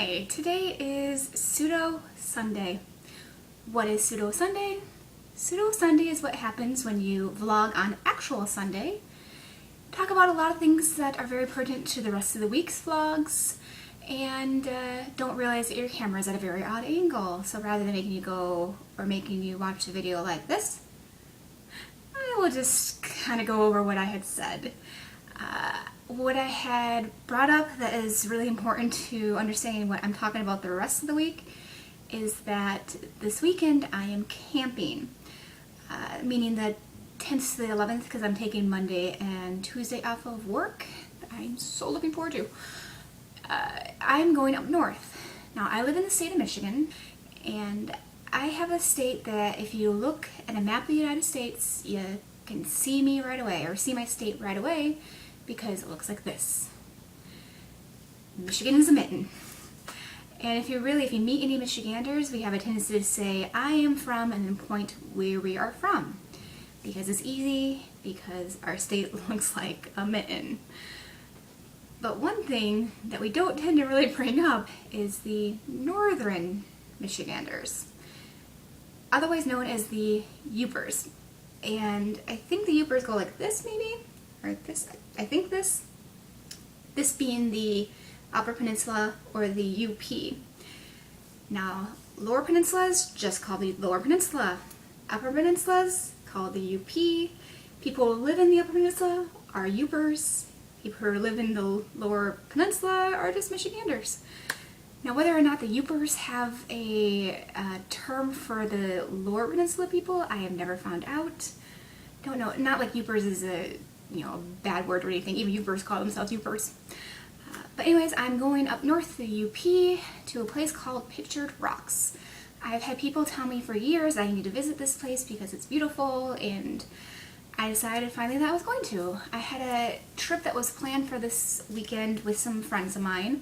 Hi, today is Pseudo Sunday. What is Pseudo Sunday? Pseudo Sunday is what happens when you vlog on actual Sunday, talk about a lot of things that are very pertinent to the rest of the week's vlogs, and don't realize that your camera is at a very odd angle. So rather than making you go or making you watch a video like this, I will just kind of go over what I had said. What I had brought up that is really important to understanding what I'm talking about the rest of the week is that this weekend I am camping, meaning the 10th to the 11th, because I'm taking Monday and Tuesday off of work. I'm so looking forward to. I'm going up north. Now, I live in the state of Michigan, and I have a state that if you look at a map of the United States, you can see me right away, or see my state right away, because it looks like this. Michigan is a mitten. And if you meet any Michiganders, we have a tendency to say, I am from, and then point where we are from. Because it's easy, because our state looks like a mitten. But one thing that we don't tend to really bring up is the northern Michiganders, otherwise known as the Yoopers. And I think the Yoopers go like this, maybe? Or this, I think this being the Upper Peninsula or the UP. Now, Lower Peninsula is just called the Lower Peninsula. Upper Peninsula is called the UP. People who live in the Upper Peninsula are Yoopers. People who live in the Lower Peninsula are just Michiganders. Now, whether or not the Yoopers have a term for the Lower Peninsula people, I have never found out. Don't know. Not like Yoopers is a bad word or anything. Even Yoopers call themselves Yoopers. But anyways, I'm going up north to the UP to a place called Pictured Rocks. I've had people tell me for years I need to visit this place because it's beautiful, and I decided finally that I was going to. I had a trip that was planned for this weekend with some friends of mine.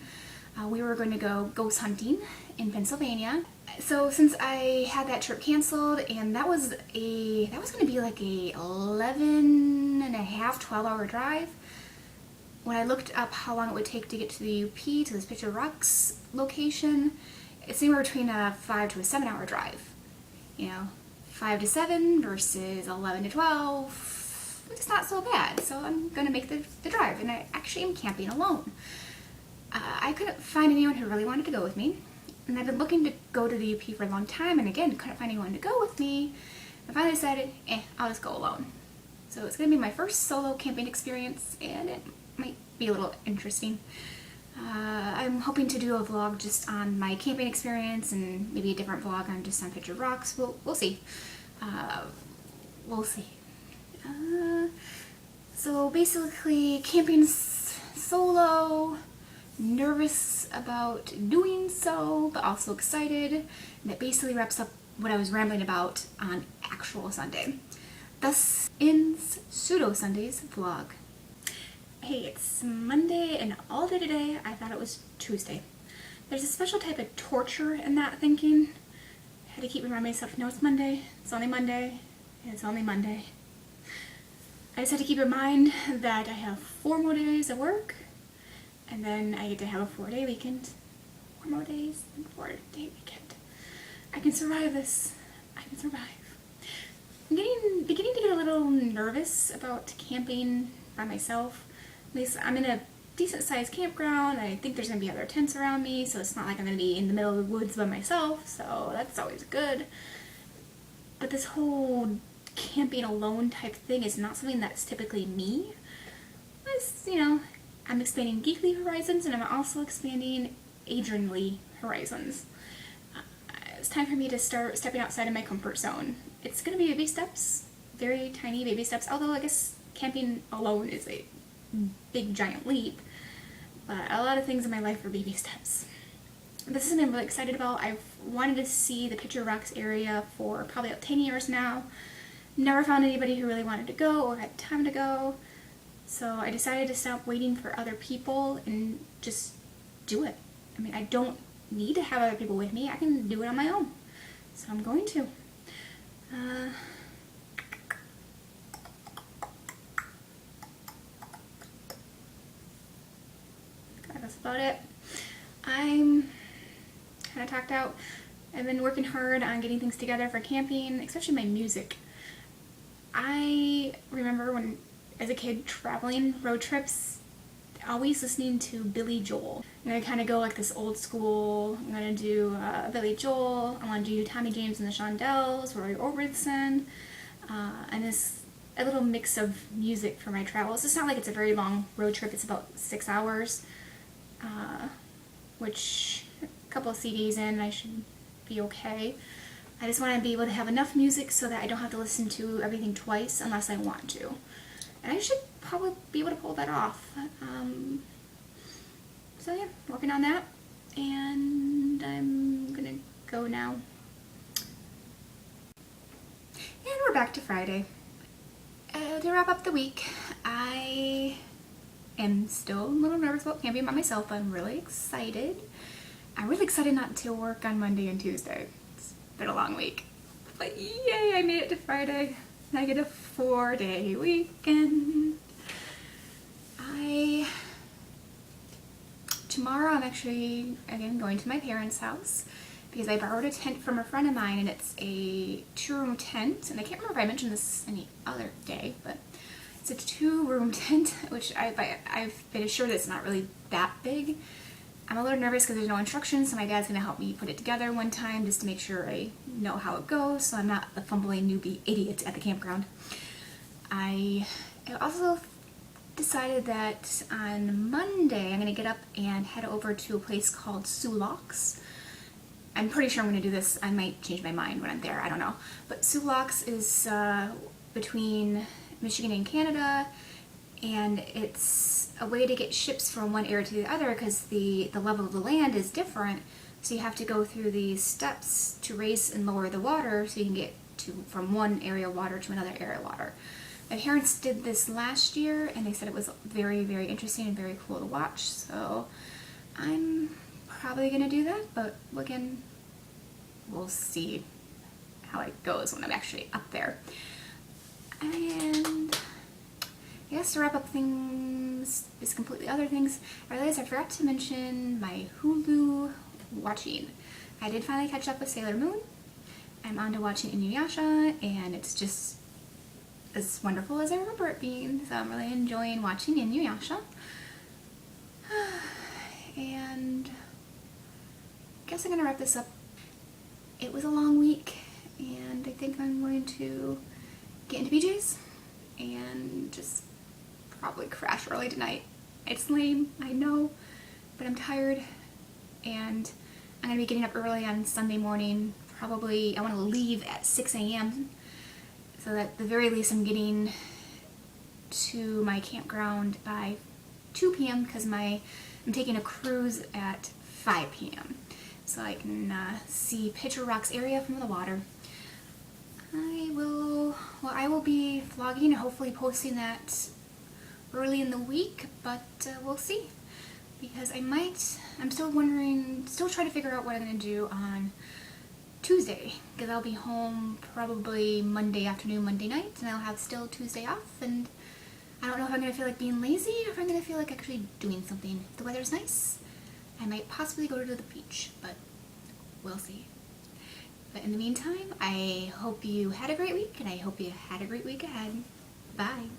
We were going to go ghost hunting in Pennsylvania. So since I had that trip canceled, and that was going to be like a 11 and a half, 12-hour drive. When I looked up how long it would take to get to the UP, to this Pictured Rocks location, it's anywhere between a 5 to a 7-hour drive. 5 to 7 versus 11 to 12, it's not so bad. So I'm going to make the drive, and I actually am camping alone. I couldn't find anyone who really wanted to go with me, and I've been looking to go to the UP for a long time, and again, couldn't find anyone to go with me. I finally decided, I'll just go alone. So it's going to be my first solo camping experience, and it might be a little interesting. I'm hoping to do a vlog just on my camping experience, and maybe a different vlog on just on Pictured Rocks. We'll see. We'll see. So basically, camping solo. Nervous about doing so, but also excited. And that basically wraps up what I was rambling about on actual Sunday. Thus ends Pseudo Sunday's vlog. Hey, it's Monday, and all day today I thought it was Tuesday. There's a special type of torture in that thinking. I had to keep reminding myself, no, it's Monday, it's only Monday, and it's only Monday. I just had to keep in mind that I have 4 more days of work, and then I get to have a 4-day weekend. 4 more days and 4-day weekend. I can survive this. I can survive. I'm beginning to get a little nervous about camping by myself. At least I'm in a decent sized campground. I think there's going to be other tents around me, so it's not like I'm going to be in the middle of the woods by myself, so that's always good. But this whole camping alone type thing is not something that's typically me. It's, I'm expanding Geekly horizons, and I'm also expanding Adrianly horizons. It's time for me to start stepping outside of my comfort zone. It's going to be baby steps, very tiny baby steps, although I guess camping alone is a big giant leap. But a lot of things in my life are baby steps. This is something I'm really excited about. I've wanted to see the Pictured Rocks area for probably about 10 years now. Never found anybody who really wanted to go or had time to go. So I decided to stop waiting for other people and just do it. I mean, I don't need to have other people with me. I can do it on my own. So I'm going to. That's about it. I'm kind of talked out. I've been working hard on getting things together for camping, especially my music. I remember when, as a kid, traveling road trips, always listening to Billy Joel. I'm gonna kind of go like this old school. I'm gonna do Billy Joel. I want to do Tommy James and the Shondells, Roy Orbison, and this a little mix of music for my travels. It's not like it's a very long road trip. It's about 6 hours, which a couple of CDs in, I should be okay. I just want to be able to have enough music so that I don't have to listen to everything twice unless I want to. And I should probably be able to pull that off. So yeah, working on that. And I'm gonna go now. And we're back to Friday. To wrap up the week, I am still a little nervous about camping by myself, but I'm really excited. I'm really excited not to work on Monday and Tuesday. It's been a long week. But yay, I made it to Friday. I get a 4-day weekend. Tomorrow I'm actually, again, going to my parents' house because I borrowed a tent from a friend of mine, and it's a 2-room tent. And I can't remember if I mentioned this any other day, but it's a 2-room tent, which I've been assured that it's not really that big. I'm a little nervous because there's no instructions, so my dad's going to help me put it together one time just to make sure I know how it goes, so I'm not the fumbling newbie idiot at the campground. I also decided that on Monday I'm going to get up and head over to a place called Soo Locks. I'm pretty sure I'm going to do this. I might change my mind when I'm there. I don't know. But Soo Locks is between Michigan and Canada, and it's a way to get ships from one area to the other because the level of the land is different. So you have to go through these steps to raise and lower the water so you can get from one area of water to another area of water. My parents did this last year, and they said it was very, very interesting and very cool to watch. So I'm probably going to do that, but again, we'll see how it goes when I'm actually up there. And I guess to wrap up things, just completely other things, I realized I forgot to mention my Hulu watching. I did finally catch up with Sailor Moon. I'm on to watching Inuyasha, and it's just as wonderful as I remember it being, so I'm really enjoying watching Inuyasha. And I guess I'm going to wrap this up. It was a long week, and I think I'm going to get into BJ's and just probably crash early tonight. It's lame, I know, but I'm tired, and I'm going to be getting up early on Sunday morning. Probably, I want to leave at 6 a.m. so that at the very least I'm getting to my campground by 2 p.m. because I'm taking a cruise at 5 p.m. so I can see Pitcher Rocks area from the water. I will be vlogging and hopefully posting that early in the week, but we'll see, because I'm still trying to figure out what I'm going to do on Tuesday, because I'll be home probably Monday afternoon, Monday night, and I'll have still Tuesday off, and I don't know if I'm going to feel like being lazy or if I'm going to feel like actually doing something. If the weather's nice, I might possibly go to the beach, but we'll see. But in the meantime, I hope you had a great week, and I hope you had a great week ahead. Bye!